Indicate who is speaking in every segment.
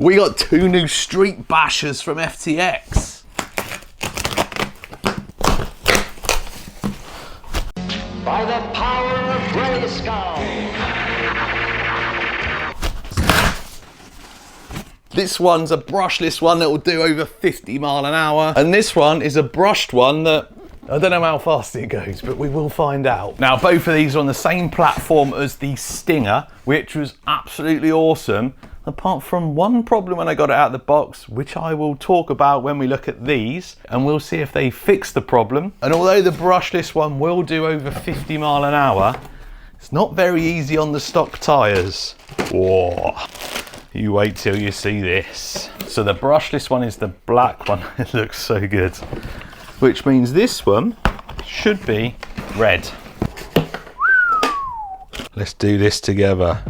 Speaker 1: We got 2 new street bashers from FTX.
Speaker 2: By the power of Grayskull.
Speaker 1: This one's a brushless one that will do over 50 miles an hour. And this one is a brushed one that, I don't know how fast it goes, but we will find out. Now, both of these are on the same platform as the Stinger, which was absolutely awesome. Apart from one problem when I got it out of the box, which I will talk about when we look at these, and we'll see if they fix the problem. And although the brushless one will do over 50 miles an hour, it's not very easy on the stock tyres. Whoa, you wait till you see this. So the brushless one is the black one. It looks so good. Which means this one should be red. Let's do this together.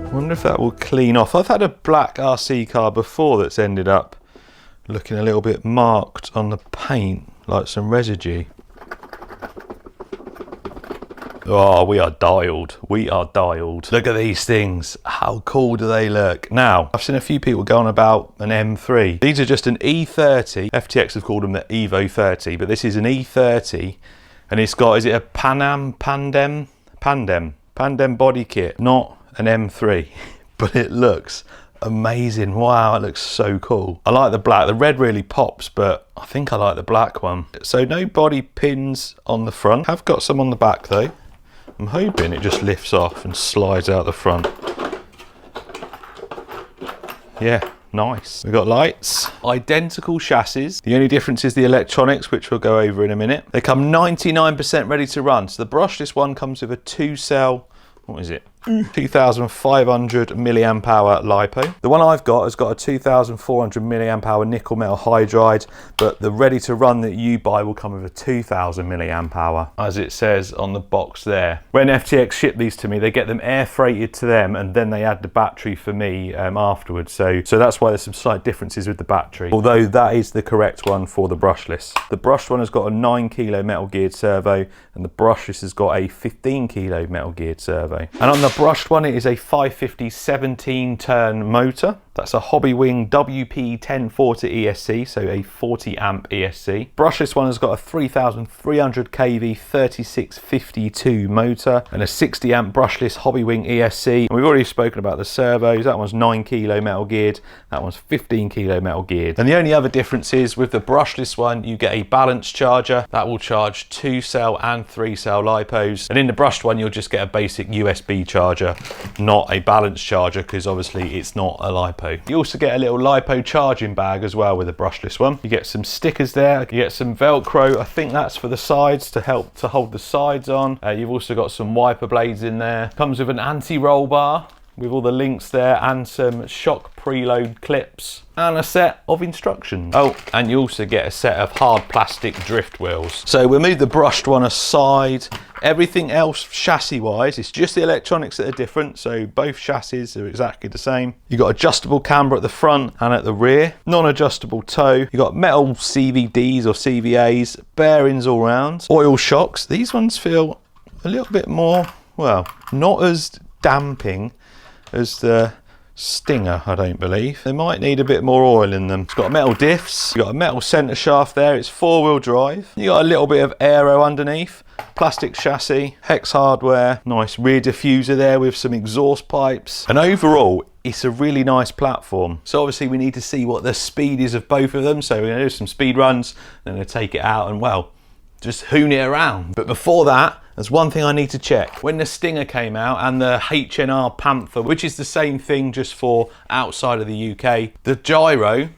Speaker 1: I wonder if that will clean off. I've had a black RC car before that's ended up looking a little bit marked on the paint, like some residue. Oh, we are dialed. We are dialed. Look at these things. How cool do they look? Now, I've seen a few people go on about an M3. These are just an E30. FTX have called them the EVO30, but this is an E30, and it's got, is it a Pandem body kit, not an M3, but it looks amazing. Wow, it looks so cool. I like the black. The red really pops, but I think I like the black one. So no body pins on the front. I've got some on the back though. I'm hoping it just lifts off and slides out the front. Yeah, nice. We've got lights. Identical chassis. The only difference is the electronics, which we'll go over in a minute. They come 99% ready to run. So the brushless one comes with a 2-cell, what is it? 2,500 milliamp hour LiPo. The one I've got has got a 2,400 milliamp hour nickel metal hydride, but the ready to run that you buy will come with a 2,000 milliamp hour, as it says on the box there. When FTX ship these to me, they get them air freighted to them, and then they add the battery for me afterwards. So that's why there's some slight differences with the battery, although that is the correct one for the brushless. The brushed one has got a 9 kilo metal geared servo, and the brushless has got a 15 kilo metal geared servo. And on the brushed one, it is a 550 17 turn motor. That's a Hobbywing WP1040 ESC, so a 40 amp ESC. Brushless one has got a 3,300 kV 3652 motor and a 60 amp brushless Hobbywing ESC. And we've already spoken about the servos. That one's 9 kilo metal geared, that one's 15 kilo metal geared. And the only other difference is with the brushless one, you get a balance charger that will charge 2-cell and 3-cell LiPos. And in the brushed one, you'll just get a basic USB charger, not a balance charger, because obviously it's not a LiPo. You also get a little LiPo charging bag as well with the brushless one. You get some stickers there, you get some Velcro, I think that's for the sides to help to hold the sides on. You've also got some wiper blades in there. Comes with an anti-roll bar with all the links there and some shock preload clips and a set of instructions. Oh, and you also get a set of hard plastic drift wheels. So we'll move the brushed one aside. Everything else chassis wise, it's just the electronics that are different. So both chassis are exactly the same. You've got adjustable camber at the front and at the rear, non-adjustable toe. You've got metal CVDs or CVAs, bearings all round, oil shocks. These ones feel a little bit more, well, not as damping as the Stinger, I don't believe. They might need a bit more oil in them. It's got metal diffs, you've got a metal centre shaft there, it's 4-wheel drive. You got a little bit of aero underneath, plastic chassis, hex hardware, nice rear diffuser there with some exhaust pipes. And overall, it's a really nice platform. So obviously we need to see what the speed is of both of them. So we're gonna do some speed runs, then we're gonna take it out and, well, just hoon it around. But before that, there's one thing I need to check. When the Stinger came out and the HNR Panther, which is the same thing just for outside of the UK, the gyro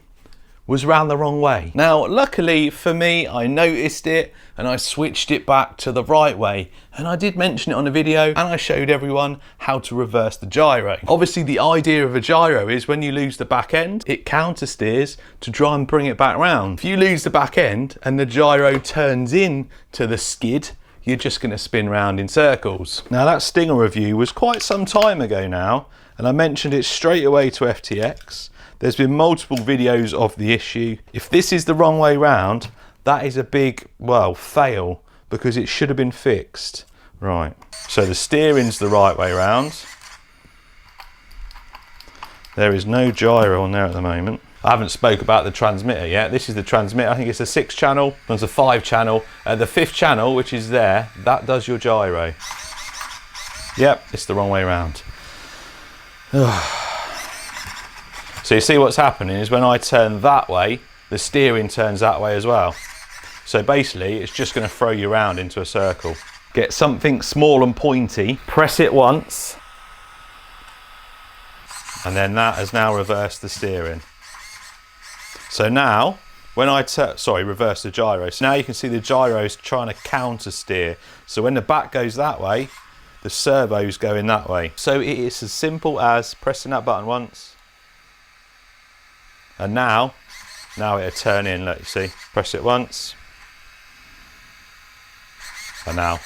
Speaker 1: was round the wrong way. Now, luckily for me, I noticed it and I switched it back to the right way. And I did mention it on the video and I showed everyone how to reverse the gyro. Obviously, the idea of a gyro is when you lose the back end, it counter steers to try and bring it back round. If you lose the back end and the gyro turns in to the skid, you're just gonna spin round in circles. Now that Stinger review was quite some time ago now, and I mentioned it straight away to FTX. There's been multiple videos of the issue. If this is the wrong way round, that is a big, well, fail, because it should have been fixed. Right, so the steering's the right way round. There is no gyro on there at the moment. I haven't spoke about the transmitter yet. This is the transmitter. I think it's a 6 channel. There's a 5 channel. The 5th channel, which is there, that does your gyro. Yep, it's the wrong way around. So you see what's happening is when I turn that way, the steering turns that way as well. So basically, it's just going to throw you around into a circle. Get something small and pointy, press it once, and then that has now reversed the steering. So now, when I reverse the gyro. So now you can see the gyro's trying to counter steer. So when the back goes that way, the servo's going that way. So it is as simple as pressing that button once. And now it'll turn in, look, you see. Press it once. And now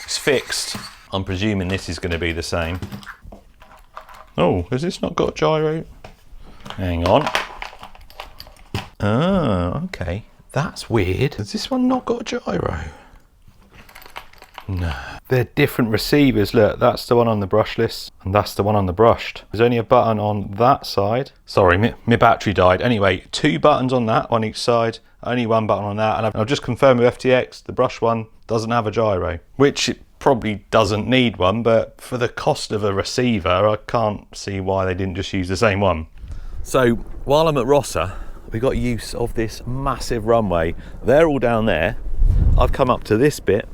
Speaker 1: it's fixed. I'm presuming this is going to be the same. Oh, has this not got gyro? Hang on. Oh, okay. That's weird. Has this one not got gyro? No. They're different receivers. Look, that's the one on the brushless and that's the one on the brushed. There's only a button on that side. Sorry, my battery died. Anyway, 2 buttons on that on each side, only 1 button on that. And I've just confirmed with FTX, the brush one doesn't have a gyro, which it probably doesn't need one, but for the cost of a receiver, I can't see why they didn't just use the same one. So while I'm at Rossa, we got use of this massive runway. They're all down there. I've come up to this bit,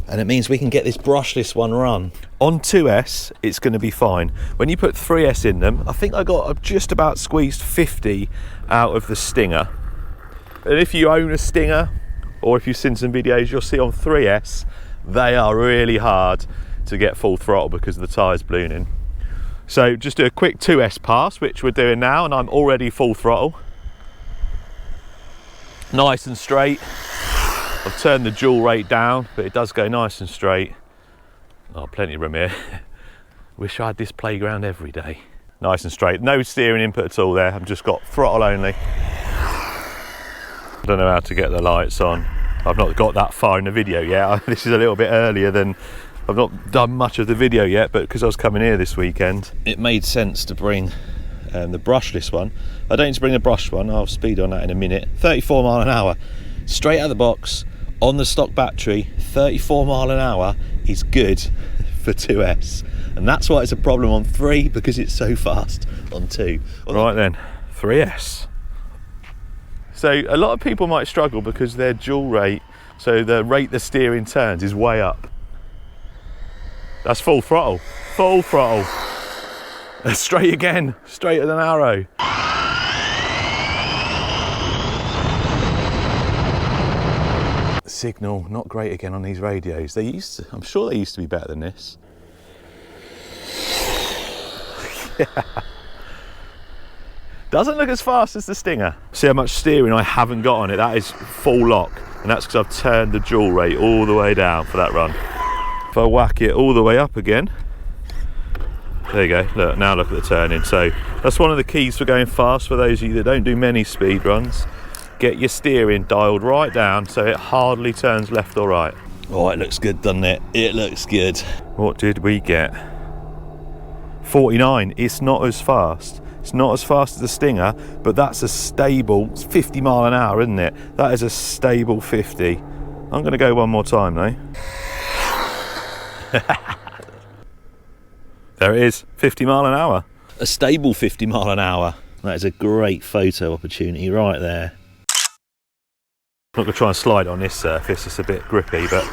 Speaker 1: and it means we can get this brushless one run. On 2S, it's going to be fine. When you put 3S in them, I think I've just about squeezed 50 out of the Stinger. And if you own a Stinger, or if you've seen some videos, you'll see on 3S, they are really hard to get full throttle because the tyre's ballooning. So just do a quick 2S pass, which we're doing now, and I'm already full throttle. Nice and straight. I've turned the dual rate down, but it does go nice and straight. Oh, plenty of room here. Wish I had this playground every day. Nice and straight. No steering input at all there. I've just got throttle only. I don't know how to get the lights on. I've not got that far in the video yet. This is a little bit earlier than... I've not done much of the video yet, but because I was coming here this weekend, it made sense to bring the brushless one. I don't need to bring the brushed one. I'll speed on that in a minute. 34 mile an hour, straight out of the box, on the stock battery. 34 mile an hour is good for 2S. And that's why it's a problem on 3, because it's so fast on 2. Right then, 3S. So a lot of people might struggle because their dual rate, so the rate the steering turns is way up. That's full throttle, full throttle. Straight again, straight as an arrow. Signal, not great again on these radios. I'm sure they used to be better than this. Yeah. Doesn't look as fast as the Stinger. See how much steering I haven't got on it. That is full lock, and that's because I've turned the dual rate all the way down for that run. If I whack it all the way up again, there you go. Look, now look at the turning. So that's one of the keys for going fast for those of you that don't do many speed runs. Get your steering dialed right down so it hardly turns left or right. Oh, it looks good, doesn't it? It looks good. What did we get? 49. It's not as fast. It's not as fast as the Stinger, but that's a stable 50 mile an hour, isn't it? That is a stable 50. I'm going to go one more time though. There it is, 50 mile an hour. A stable 50 mile an hour. That is a great photo opportunity right there. I'm not going to try and slide on this surface, it's a bit grippy, but...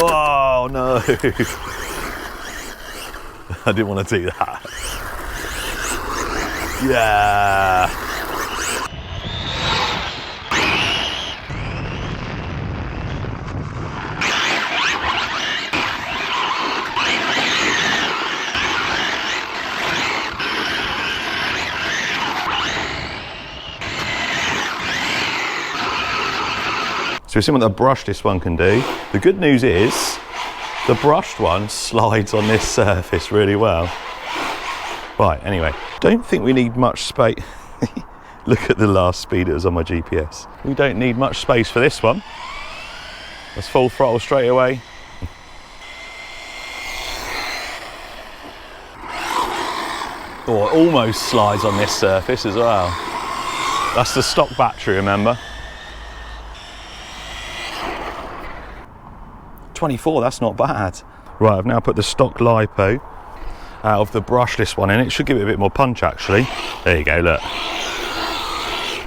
Speaker 1: Oh no! I didn't want to do that. Yeah! So we've seen what the brushless one can do. The good news is The brushed one slides on this surface really well. Right, anyway, don't think we need much space. Look at the last speed it was on my GPS. We don't need much space for this one. Let's full throttle straight away. Oh, it almost slides on this surface as well. That's the stock battery, remember? 24, that's not bad. Right, I've now put the stock lipo out of the brushless one in. It should give it a bit more punch, actually. There you go, look.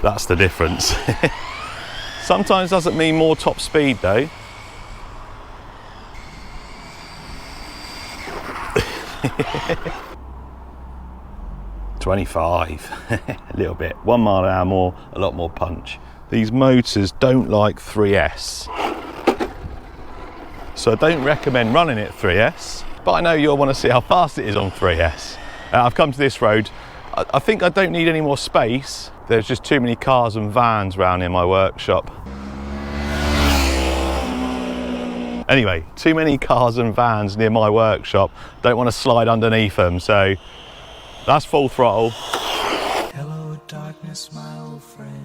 Speaker 1: That's the difference. Sometimes doesn't mean more top speed, though. $25, a little bit. 1 mile an hour more, a lot more punch. These motors don't like 3S. So I don't recommend running it 3S, but I know you'll want to see how fast it is on 3S. I've come to this road. I think I don't need any more space. There's just too many cars and vans around in my workshop. Anyway, too many cars and vans near my workshop. Don't want to slide underneath them, so that's full throttle.
Speaker 3: Hello, darkness, my old friend.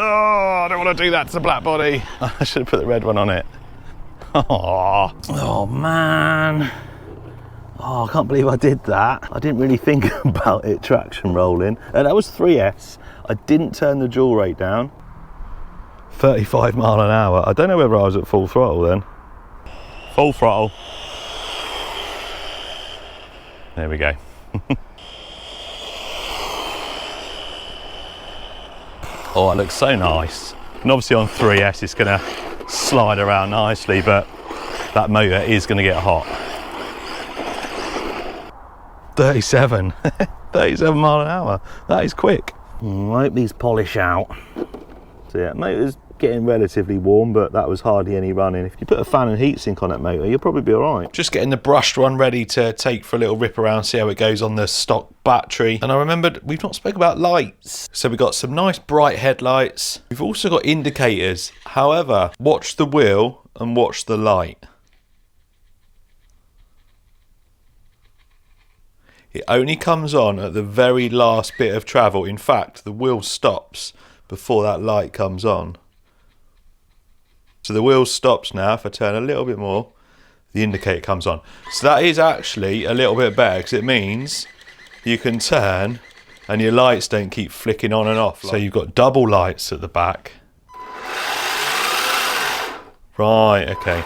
Speaker 1: Oh, I don't want to do that to the black body. I should have put the red one on it. Oh man. Oh, I can't believe I did that. I didn't really think about it traction rolling. And that was 3S. I didn't turn the dual rate down. 35 mile an hour. I don't know whether I was at full throttle then. Full throttle. There we go. Oh, it looks so nice. And obviously on 3S it's going to slide around nicely, but that motor is going to get hot. 37. 37 mile an hour. That is quick. I hope these polish out. So yeah, motor's getting relatively warm, but that was hardly any running. If you put a fan and heatsink on that motor, you'll probably be all right. Just getting the brushed one ready to take for a little rip around, see how it goes on the stock battery. And I remembered we've not spoken about lights. So we've got some nice bright headlights. We've also got indicators. However, watch the wheel and watch the light. It only comes on at the very last bit of travel. In fact, the wheel stops before that light comes on. So the wheel stops now. If I turn a little bit more, the indicator comes on. So that is actually a little bit better because it means you can turn and your lights don't keep flicking on and off. So you've got double lights at the back. Right, okay.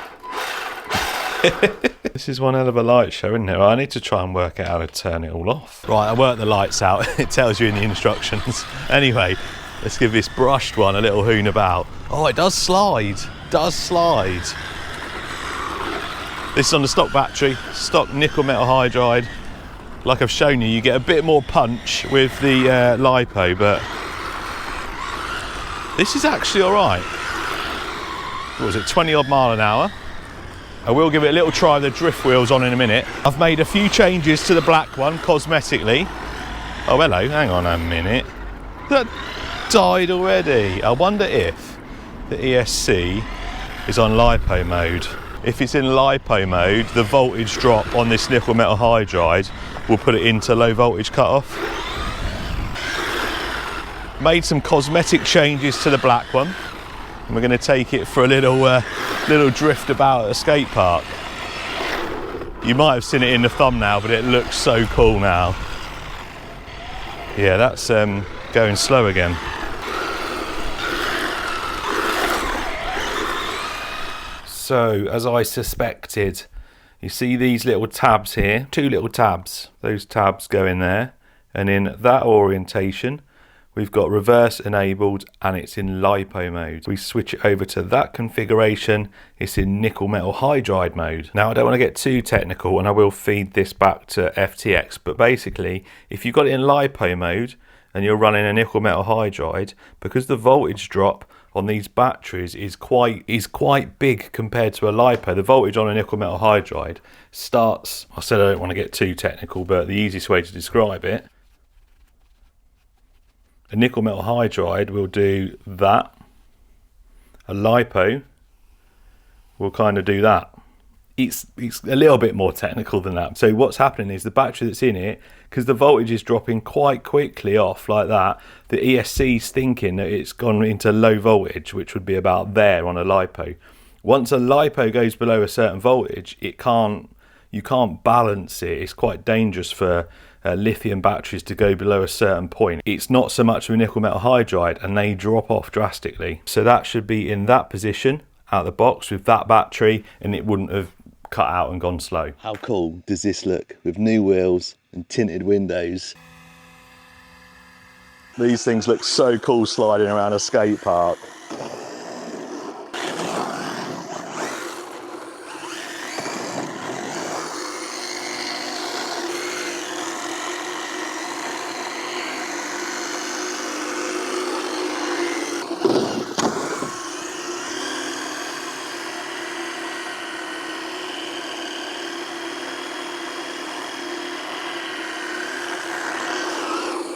Speaker 1: This is one hell of a light show, isn't it? I need to try and work out how to turn it all off. Right, I worked the lights out. It tells you in the instructions. Anyway, let's give this brushed one a little hoon about. Oh, it does slide. Does slide. This is on the stock battery, stock nickel metal hydride. Like I've shown you, you get a bit more punch with the lipo, but this is actually all right. What was it, 20 odd mile an hour? I will give it a little try with the drift wheels on in a minute. I've made a few changes to the black one cosmetically. Oh, hello, hang on a minute. That died already. I wonder if the ESC is on LiPo mode. If it's in LiPo mode, the voltage drop on this nickel metal hydride will put it into low voltage cutoff. Made some cosmetic changes to the black one. And we're going to take it for a little drift about at a skate park. You might have seen it in the thumbnail, but it looks so cool now. Yeah, that's going slow again. So, as I suspected, you see these little tabs here, 2 little tabs. Those tabs go in there, and in that orientation, we've got reverse enabled and it's in LiPo mode. We switch it over to that configuration, it's in nickel metal hydride mode. Now I don't want to get too technical and I will feed this back to FTX, but basically if you've got it in LiPo mode and you're running a nickel metal hydride, because the voltage drop on these batteries is quite big compared to a LiPo. The voltage on a nickel metal hydride starts, I said I don't want to get too technical, but the easiest way to describe it, a nickel metal hydride will do that, a LiPo will kind of do that. It's a little bit more technical than that. So what's happening is the battery that's in it, because the voltage is dropping quite quickly off like that, the ESC's thinking that it's gone into low voltage, which would be about there on a LiPo. Once a LiPo goes below a certain voltage, you can't balance it. It's quite dangerous for lithium batteries to go below a certain point. It's not so much of a nickel metal hydride, and they drop off drastically. So that should be in that position out of the box with that battery, and it wouldn't have cut out and gone slow.
Speaker 4: How cool does this look with new wheels and tinted windows?
Speaker 1: These things look so cool sliding around a skate park.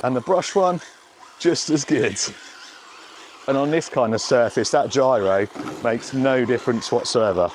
Speaker 1: And the brush one, just as good. And on this kind of surface, that gyro makes no difference whatsoever.